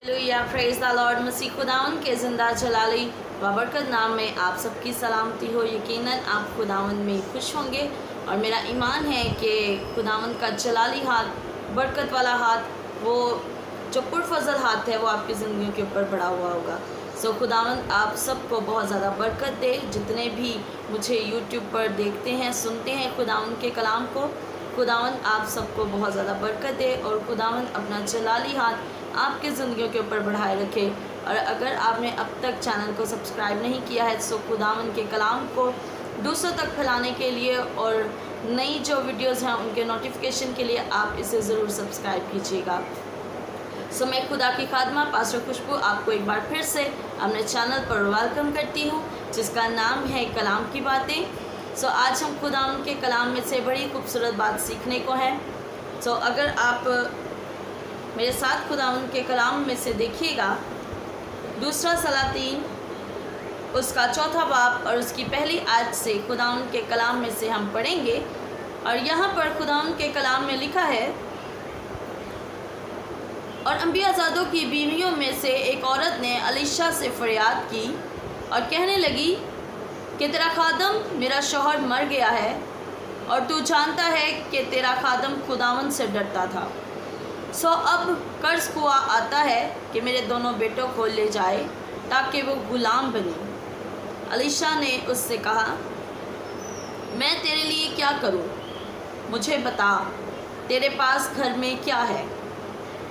या praise the Lord. मसीह खुदावन के ज़िंदा जलाली बाबरकत नाम में आप सबकी सलामती हो। यकीनन आप खुदावन में खुश होंगे और मेरा ईमान है कि खुदावन का जलाली हाथ, बरकत वाला हाथ, वो जो पुरफजल हाथ है वो आपकी ज़िंदगी के ऊपर बढ़ा हुआ होगा। सो खुदावन आप सबको बहुत ज़्यादा बरकत दे। जितने भी मुझे यूट्यूब पर देखते हैं, सुनते हैं खुदावन के कलाम को, खुदावन आप सबको बहुत ज़्यादा बरकत दे और खुदावन अपना जलाली हाथ आपकी ज़िंदगियों के ऊपर बढ़ाए रखे। और अगर आपने अब तक चैनल को सब्सक्राइब नहीं किया है तो खुदावन के कलाम को दूसरों तक फैलाने के लिए और नई जो वीडियोज़ हैं उनके नोटिफिकेशन के लिए आप इसे ज़रूर सब्सक्राइब कीजिएगा। सो मैं खुदा की खादमा पास्टर खुशबू आपको एक बार फिर से अपने चैनल पर वेलकम करती हूँ, जिसका नाम है कलाम की बातें। सो आज हम खुदावन के कलाम में से बड़ी खूबसूरत बात सीखने को है। सो अगर आप मेरे साथ खुदावन के कलाम में से देखिएगा, दूसरा सलातीन उसका चौथा बाब और उसकी पहली आयत से खुदावन के कलाम में से हम पढ़ेंगे। और यहाँ पर खुदावन के कलाम में लिखा है, और अंबियाज़ादों की बीवियों में से एक औरत ने अलीशा से फरियाद की और कहने लगी कि तेरा खादम मेरा शौहर मर गया है और तू जानता है कि तेरा खादम खुदावन से डरता था। सो अब कर्ज हुआ आता है कि मेरे दोनों बेटों को ले जाए ताकि वो गुलाम बने। अलीशा ने उससे कहा, मैं तेरे लिए क्या करूं? मुझे बता, तेरे पास घर में क्या है?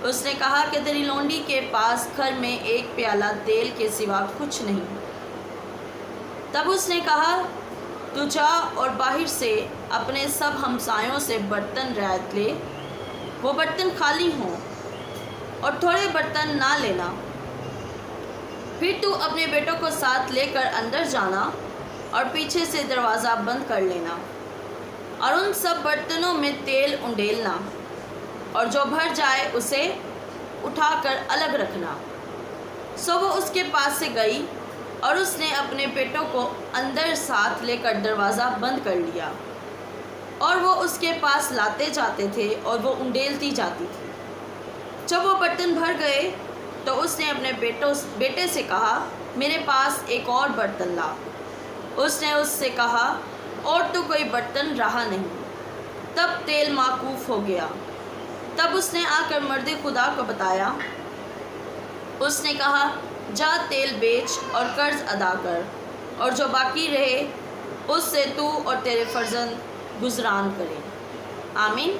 उसने कहा कि तेरी लौंडी के पास घर में एक प्याला तेल के सिवा कुछ नहीं। तब उसने कहा, तू जा और बाहर से अपने सब हमसायों से बर्तन रियायत ले, वो बर्तन खाली हों और थोड़े बर्तन ना लेना। फिर तू अपने बेटों को साथ लेकर अंदर जाना और पीछे से दरवाज़ा बंद कर लेना और उन सब बर्तनों में तेल उंडेलना और जो भर जाए उसे उठाकर अलग रखना। सो वो उसके पास से गई और उसने अपने बेटों को अंदर साथ लेकर दरवाज़ा बंद कर लिया और वो उसके पास लाते जाते थे और वो उंडेलती जाती थी। जब वो बर्तन भर गए तो उसने अपने बेटे से कहा, मेरे पास एक और बर्तन ला। उसने उससे कहा, और तो कोई बर्तन रहा नहीं। तब तेल माकूफ हो गया। तब उसने आकर मर्द खुदा को बताया। उसने कहा, जा तेल बेच और कर्ज अदा कर और जो बाकी रहे उससे तू और तेरे फर्जंद गुजरान करें। आमीन।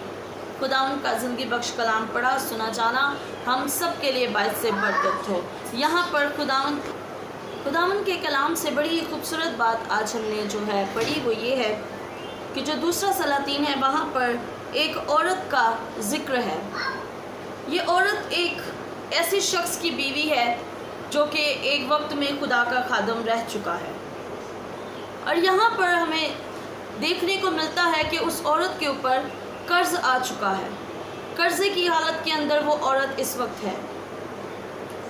खुदा उनका ज़िंदगी बख्श कलाम पढ़ा सुना जाना हम सब के लिए बायस से बरकत हो। यहाँ पर खुदावन के कलाम से बड़ी ही खूबसूरत बात आज हमने जो है पढ़ी, वो ये है कि जो दूसरा सलातीन है वहाँ पर एक औरत का जिक्र है। ये औरत एक ऐसी शख्स की बीवी है जो कि एक वक्त में खुदा का खादम रह चुका है। और यहाँ पर हमें देखने को मिलता है कि उस औरत के ऊपर कर्ज आ चुका है। कर्जे की हालत के अंदर वो औरत इस वक्त है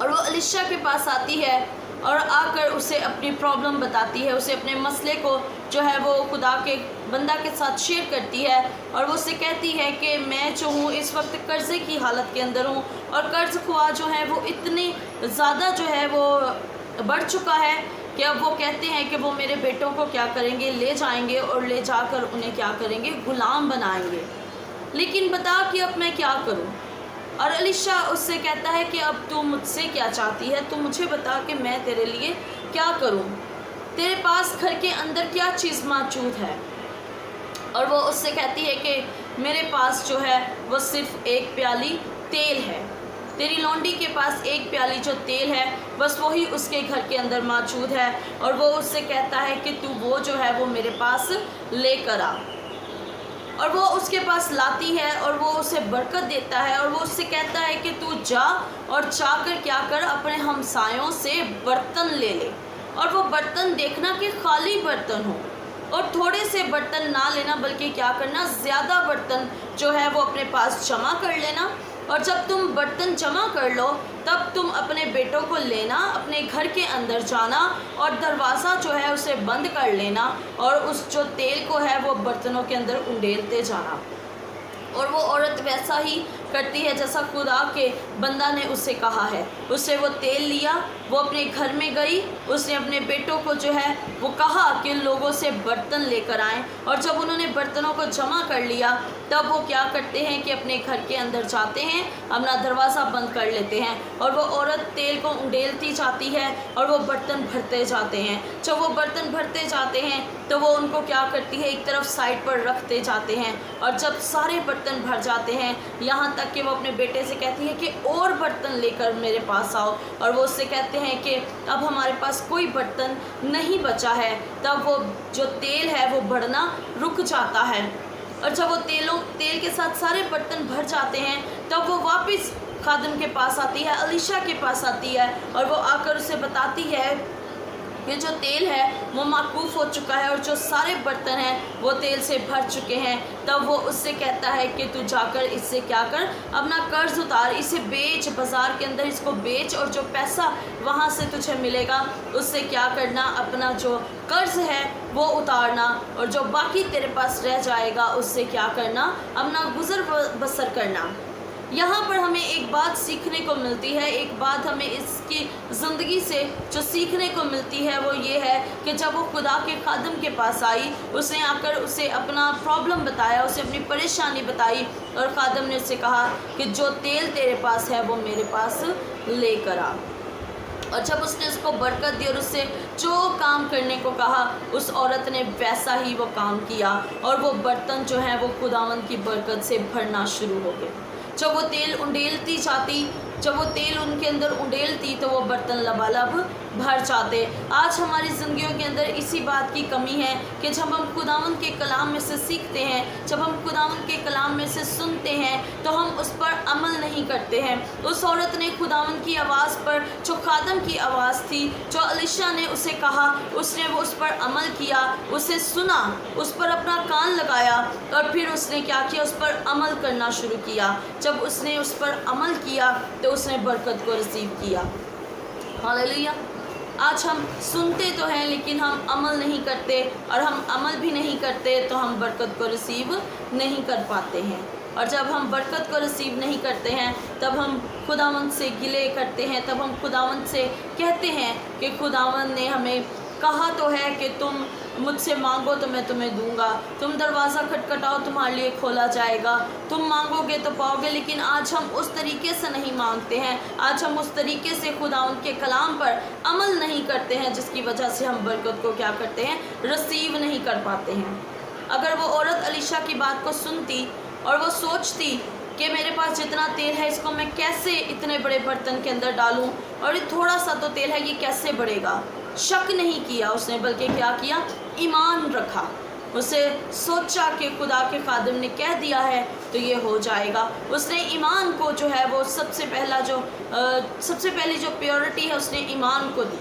और वो अलीशा के पास आती है और आकर उसे अपनी प्रॉब्लम बताती है, उसे अपने मसले को जो है वो खुदा के बंदा के साथ शेयर करती है और वो उससे कहती है कि मैं जो हूँ इस वक्त कर्ज़े की हालत के अंदर हूँ और कर्ज़ खुआ जो है वो इतनी ज़्यादा जो है वो बढ़ चुका है कि अब वो कहते हैं कि वो मेरे बेटों को क्या करेंगे, ले जाएंगे और ले जाकर उन्हें क्या करेंगे, गुलाम बनाएंगे। लेकिन बता कि अब मैं क्या करूँ? और अलीशा उससे कहता है कि अब तू मुझसे क्या चाहती है, तू मुझे बता कि मैं तेरे लिए क्या करूं? तेरे पास घर के अंदर क्या चीज़ मौजूद है? और वो उससे कहती है कि मेरे पास जो है वो सिर्फ एक प्याली तेल है। तेरी लौंडी के पास एक प्याली जो तेल है बस वही उसके घर के अंदर मौजूद है। और वो उससे कहता है कि तू वो जो है वो मेरे पास लेकर आ। और वो उसके पास लाती है और वो उसे बरकत देता है और वो उससे कहता है कि तू जा और जाकर क्या कर, अपने हमसायों से बर्तन ले ले। और वो बर्तन देखना कि खाली बर्तन हो और थोड़े से बर्तन ना लेना, बल्कि क्या करना, ज़्यादा बर्तन जो है वो अपने पास जमा कर लेना। और जब तुम बर्तन जमा कर लो तब तुम अपने बेटों को लेना, अपने घर के अंदर जाना और दरवाज़ा जो है उसे बंद कर लेना और उस जो तेल को है वो बर्तनों के अंदर उंडेलते जाना। और वो औरत वैसा ही करती है जैसा खुदा के बंदा ने उससे कहा है। उसने वो तेल लिया, वो अपने घर में गई, उसने अपने बेटों को जो है वो कहा कि लोगों से बर्तन लेकर आएं, और जब उन्होंने बर्तनों को जमा कर लिया तब वो क्या करते हैं कि अपने घर के अंदर जाते हैं, अपना दरवाज़ा बंद कर लेते हैं, और वो औरत तेल को उंडेलती जाती है और वो बर्तन भरते जाते हैं। जब वो बर्तन भरते जाते हैं तो वो उनको क्या करती है, एक तरफ साइड पर रखते जाते हैं, और जब सारे बर्तन भर जाते हैं यहाँ तक कि वो अपने बेटे से कहती है कि और बर्तन लेकर मेरे पास आओ, और वो उससे कहते हैं कि अब हमारे पास कोई बर्तन नहीं बचा है। तब वो जो तेल है वो बढ़ना रुक जाता है, और जब वो तेल के साथ सारे बर्तन भर जाते हैं तब वो वापस खादिम के पास आती है, अलीशा के पास आती है, और वो आकर उसे बताती है कि जो तेल है वो माकूफ हो चुका है और जो सारे बर्तन हैं वो तेल से भर चुके हैं। तब वो उससे कहता है कि तू जाकर इससे क्या कर, अपना कर्ज उतार, इसे बेच, बाज़ार के अंदर इसको बेच, और जो पैसा वहाँ से तुझे मिलेगा उससे क्या करना, अपना जो कर्ज है वो उतारना, और जो बाकी तेरे पास रह जाएगा उससे क्या करना, अपना गुज़र बसर करना। यहाँ पर हमें एक बात सीखने को मिलती है, एक बात हमें इसकी ज़िंदगी से जो सीखने को मिलती है वो ये है कि जब वो खुदा के खादिम के पास आई, उसने आकर उसे अपना प्रॉब्लम बताया, उसे अपनी परेशानी बताई, और खादिम ने उससे कहा कि जो तेल तेरे पास है वो मेरे पास लेकर आ। और जब उसने उसको बरकत दी और उससे जो काम करने को कहा, उस औरत ने वैसा ही वो काम किया, और वो बर्तन जो हैं वो खुदावंद की बरकत से भरना शुरू हो गए। जब वो तेल उंडेलती जाती, जब वो तेल उनके अंदर उंडेलती तो वो बर्तन लबालब भर जाते। आज हमारी ज़िंदगियों के अंदर इसी बात की कमी है कि जब हम खुदावंद के कलाम में से सीखते हैं, जब हम खुदावंद के कलाम में से सुनते हैं तो हम उस पर अमल नहीं करते हैं। उस औरत ने खुदावंद की आवाज़ पर, जो खादिम की आवाज़ थी, जो अलीशा ने उसे कहा, उसने वो उस पर अमल किया, उसे सुना, उस पर अपना कान लगाया, और फिर उसने क्या किया, उस पर अमल करना शुरू किया। जब उसने उस पर अमल किया तो उसने बरकत को रिसीव किया। हालेलुया। आज हम सुनते तो हैं लेकिन हम अमल नहीं करते, और हम अमल भी नहीं करते तो हम बरकत को रिसीव नहीं कर पाते हैं। और जब हम बरकत को रिसीव नहीं करते हैं तब हम खुदावंद से गिले करते हैं, तब हम खुदावंद से कहते हैं कि खुदावंद ने हमें कहा तो है कि तुम मुझसे मांगो तो मैं तुम्हें दूंगा, तुम दरवाज़ा खटखटाओ तुम्हारे लिए खोला जाएगा, तुम मांगोगे तो पाओगे। लेकिन आज हम उस तरीके से नहीं मांगते हैं, आज हम उस तरीके से खुदावंद के कलाम पर अमल नहीं करते हैं, जिसकी वजह से हम बरकत को क्या करते हैं, रिसीव नहीं कर पाते हैं। अगर वो औरत अलीशा की बात को सुनती और वो सोचती कि मेरे पास जितना तेल है इसको मैं कैसे इतने बड़े बर्तन के अंदर डालूं, और ये थोड़ा सा तो तेल है, ये कैसे बढ़ेगा, शक नहीं किया उसने, बल्कि क्या किया, ईमान रखा। उसे सोचा कि खुदा के खादिम ने कह दिया है तो ये हो जाएगा। उसने ईमान को जो है वो सबसे पहली जो प्योरिटी है उसने ईमान को दी।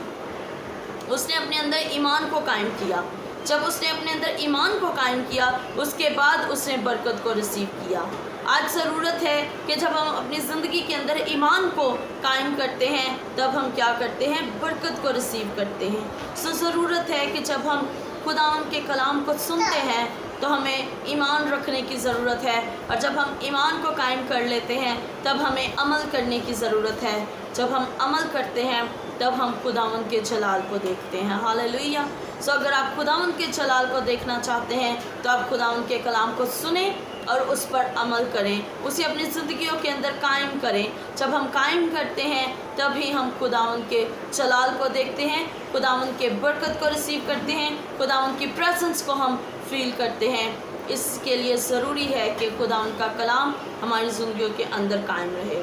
उसने अपने अंदर ईमान को कायम किया। जब उसने अपने अंदर ईमान को कायम किया उसके बाद उसने बरकत को रिसीव किया। आज ज़रूरत है कि जब हम अपनी ज़िंदगी के अंदर ईमान को कायम करते हैं तब हम क्या करते हैं, बरकत को रिसीव करते हैं। सो ज़रूरत है कि जब हम खुदावंद के कलाम को सुनते हैं तो हमें ईमान रखने की ज़रूरत है, और जब हम ईमान को कायम कर लेते हैं तब हमें अमल करने की ज़रूरत है। जब हम अमल करते हैं तब हम खुदावंद के जलाल को देखते हैं। हालेलुया। सो अगर आप खुदावंद के जलाल को देखना चाहते हैं तो आप खुदावंद के कलाम को सुने और उस पर अमल करें, उसे अपनी ज़िंदगियों के अंदर कायम करें। जब हम कायम करते हैं तभी हम खुदावंद के जलाल को देखते हैं, खुदावंद के बरकत को रिसीव करते हैं, खुदावंद की प्रेजेंस को हम फील करते हैं। इसके लिए ज़रूरी है कि खुदावंद का कलाम हमारी ज़िंदगियों के अंदर कायम रहे।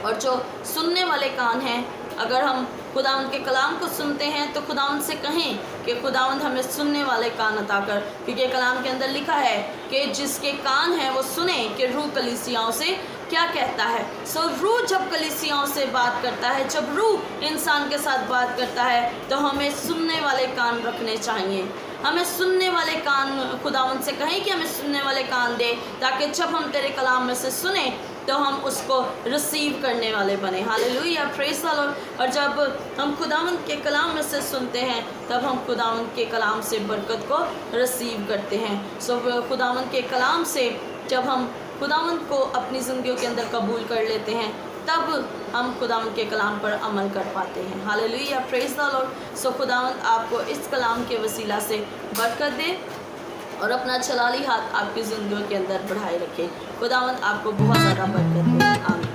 और जो सुनने वाले कान हैं, अगर हम खुदावंद के कलाम को सुनते हैं तो खुदावंद से कहें कि खुदावंद हमें सुनने वाले कान अता कर, क्योंकि कलाम के अंदर लिखा है कि जिसके कान हैं वो सुने कि रूह कलीसियाओं से क्या कहता है। सो रूह जब कलीसियाओं से बात करता है, जब रूह इंसान के साथ बात करता है तो हमें सुनने वाले कान रखने चाहिए। हमें सुनने वाले कान, खुदावंद से कहें कि हमें सुनने वाले कान दे, ताकि जब हम तेरे कलाम में से सुने तो हम उसको रिसीव करने वाले बने। Hallelujah, praise the Lord. और जब हम खुदावंद के कलाम में से सुनते हैं तब हम खुदावंद के कलाम से बरकत को रिसीव करते हैं। सो खुदावंद के कलाम से जब हम खुदावंद को अपनी ज़िंदगियों के अंदर कबूल कर लेते हैं, तब हम खुदावंद के कलाम पर अमल कर पाते हैं। Hallelujah, praise the Lord. So खुदावंद आपको इस कलाम के वसीला से बरकत दे और अपना छलाली हाथ आपकी ज़िंदगियों के अंदर बढ़ाए रखे। खुदावंद आपको बहुत ज़्यादा बरकत दे। आमीन।